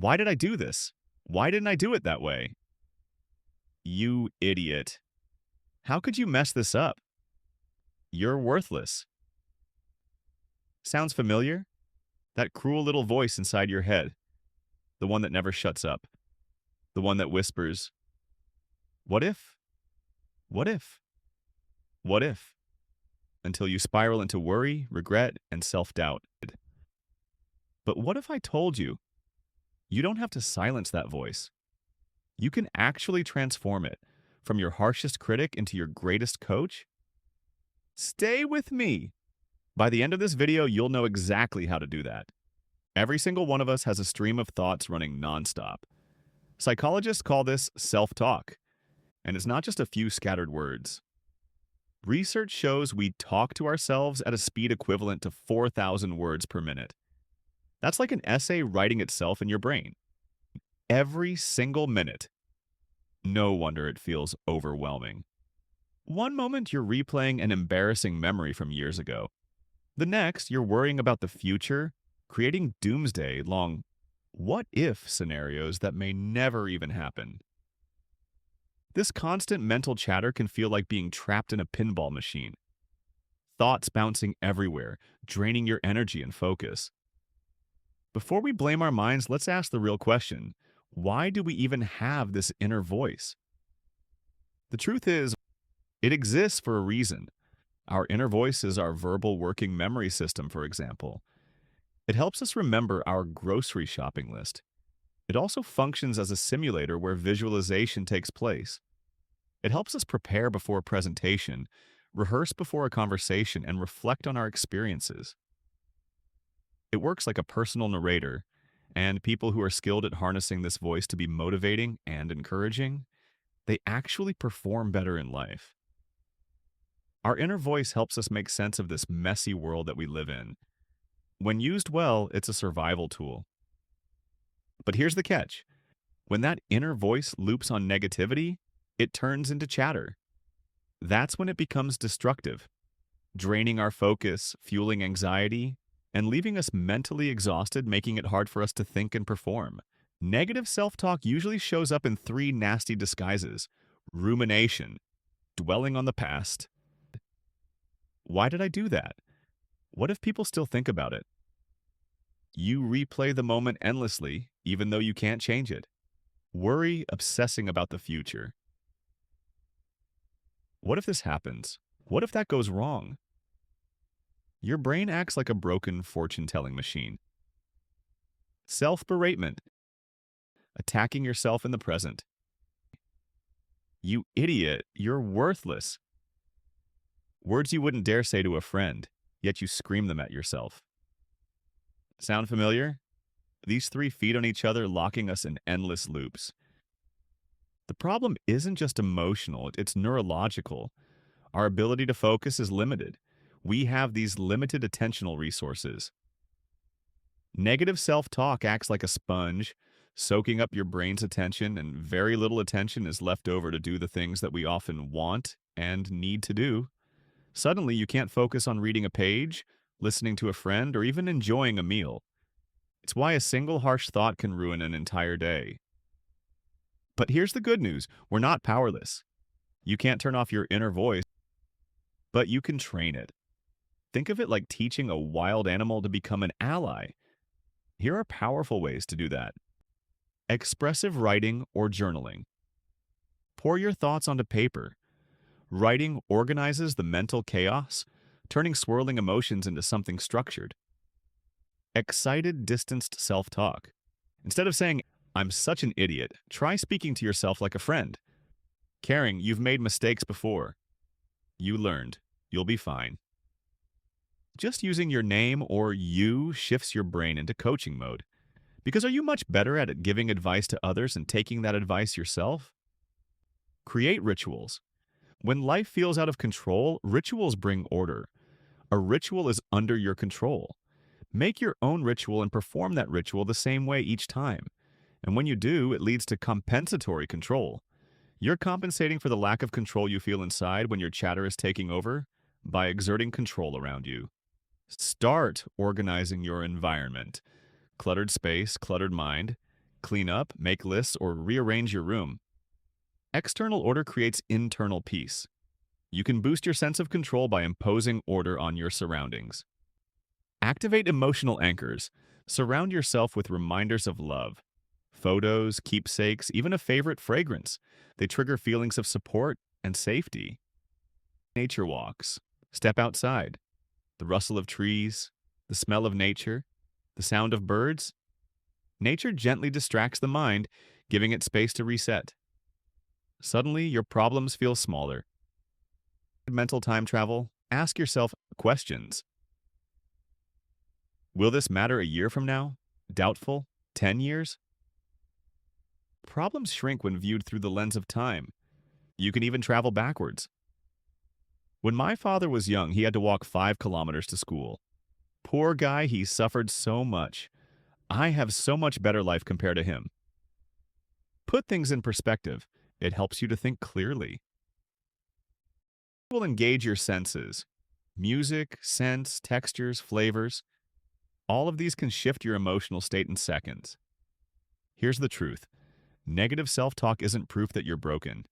Why did I do this? Why didn't I do it that way? You idiot. How could you mess this up? You're worthless. Sounds familiar? That cruel little voice inside your head, the one that never shuts up, the one that whispers, what if? What if? What if? Until you spiral into worry, regret, and self-doubt. But what if I told you, you don't have to silence that voice. You can actually transform it from your harshest critic into your greatest coach? Stay with me. By the end of this video, you'll know exactly how to do that. Every single one of us has a stream of thoughts running nonstop. Psychologists call this self-talk, and it's not just a few scattered words. Research shows we talk to ourselves at a speed equivalent to 4,000 words per minute. That's like an essay writing itself in your brain. Every single minute. No wonder it feels overwhelming. One moment you're replaying an embarrassing memory from years ago. The next, you're worrying about the future, creating doomsday-long what-if scenarios that may never even happen. This constant mental chatter can feel like being trapped in a pinball machine. Thoughts bouncing everywhere, draining your energy and focus. Before we blame our minds, let's ask the real question. Why do we even have this inner voice? The truth is, it exists for a reason. Our inner voice is our verbal working memory system, for example. It helps us remember our grocery shopping list. It also functions as a simulator where visualization takes place. It helps us prepare before a presentation, rehearse before a conversation, and reflect on our experiences. It works like a personal narrator, and people who are skilled at harnessing this voice to be motivating and encouraging, they actually perform better in life. Our inner voice helps us make sense of this messy world that we live in. When used well, it's a survival tool. But here's the catch. When that inner voice loops on negativity, it turns into chatter. That's when it becomes destructive, draining our focus, fueling anxiety, and leaving us mentally exhausted, making it hard for us to think and perform. Negative self-talk usually shows up in three nasty disguises: rumination, dwelling on the past. Why did I do that? What if people still think about it? You replay the moment endlessly, even though you can't change it. Worry, obsessing about the future. What if this happens? What if that goes wrong? Your brain acts like a broken fortune-telling machine. Self-beratement. Attacking yourself in the present. You idiot, you're worthless. Words you wouldn't dare say to a friend, yet you scream them at yourself. Sound familiar? These three feed on each other, locking us in endless loops. The problem isn't just emotional, it's neurological. Our ability to focus is limited. We have these limited attentional resources. Negative self-talk acts like a sponge, soaking up your brain's attention, and very little attention is left over to do the things that we often want and need to do. Suddenly, you can't focus on reading a page, listening to a friend, or even enjoying a meal. It's why a single harsh thought can ruin an entire day. But here's the good news. We're not powerless. You can't turn off your inner voice, but you can train it. Think of it like teaching a wild animal to become an ally. Here are powerful ways to do that. Expressive writing or journaling. Pour your thoughts onto paper. Writing organizes the mental chaos, turning swirling emotions into something structured. Excited, distanced self-talk. Instead of saying, "I'm such an idiot," try speaking to yourself like a friend. Caring, "You've made mistakes before. You learned. You'll be fine." Just using your name or you shifts your brain into coaching mode. Because are you much better at giving advice to others and taking that advice yourself? Create rituals. When life feels out of control, rituals bring order. A ritual is under your control. Make your own ritual and perform that ritual the same way each time. And when you do, it leads to compensatory control. You're compensating for the lack of control you feel inside when your chatter is taking over by exerting control around you. Start organizing your environment. Cluttered space, cluttered mind. clean up, make lists, or rearrange your room. External order creates internal peace. You can boost your sense of control by imposing order on your surroundings. Activate emotional anchors. Surround yourself with reminders of love. Photos, keepsakes, even a favorite fragrance. They trigger feelings of support and safety. Nature walks. Step outside. The rustle of trees, the smell of nature, the sound of birds. Nature gently distracts the mind, giving it space to reset. Suddenly, your problems feel smaller. Mental time travel, ask yourself questions. Will this matter a year from now? Doubtful? 10 years? Problems shrink when viewed through the lens of time. You can even travel backwards. When my father was young, he had to walk 5 kilometers to school. Poor guy, he suffered so much. I have so much better life compared to him. Put things in perspective. It helps you to think clearly. It will engage your senses. Music, scents, textures, flavors. All of these can shift your emotional state in seconds. Here's the truth. Negative self-talk isn't proof that you're broken.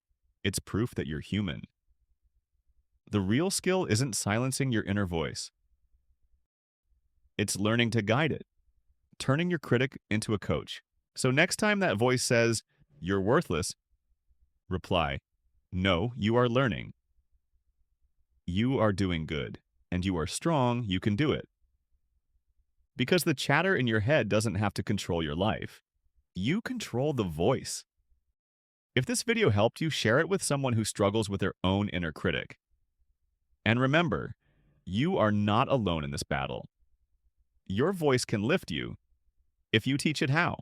It's proof that you're human. The real skill isn't silencing your inner voice. It's learning to guide it, turning your critic into a coach. So next time that voice says, "You're worthless," reply, "No, you are learning. You are doing good, and you are strong, you can do it." Because the chatter in your head doesn't have to control your life. You control the voice. If this video helped you, share it with someone who struggles with their own inner critic. And remember, you are not alone in this battle. Your voice can lift you if you teach it how.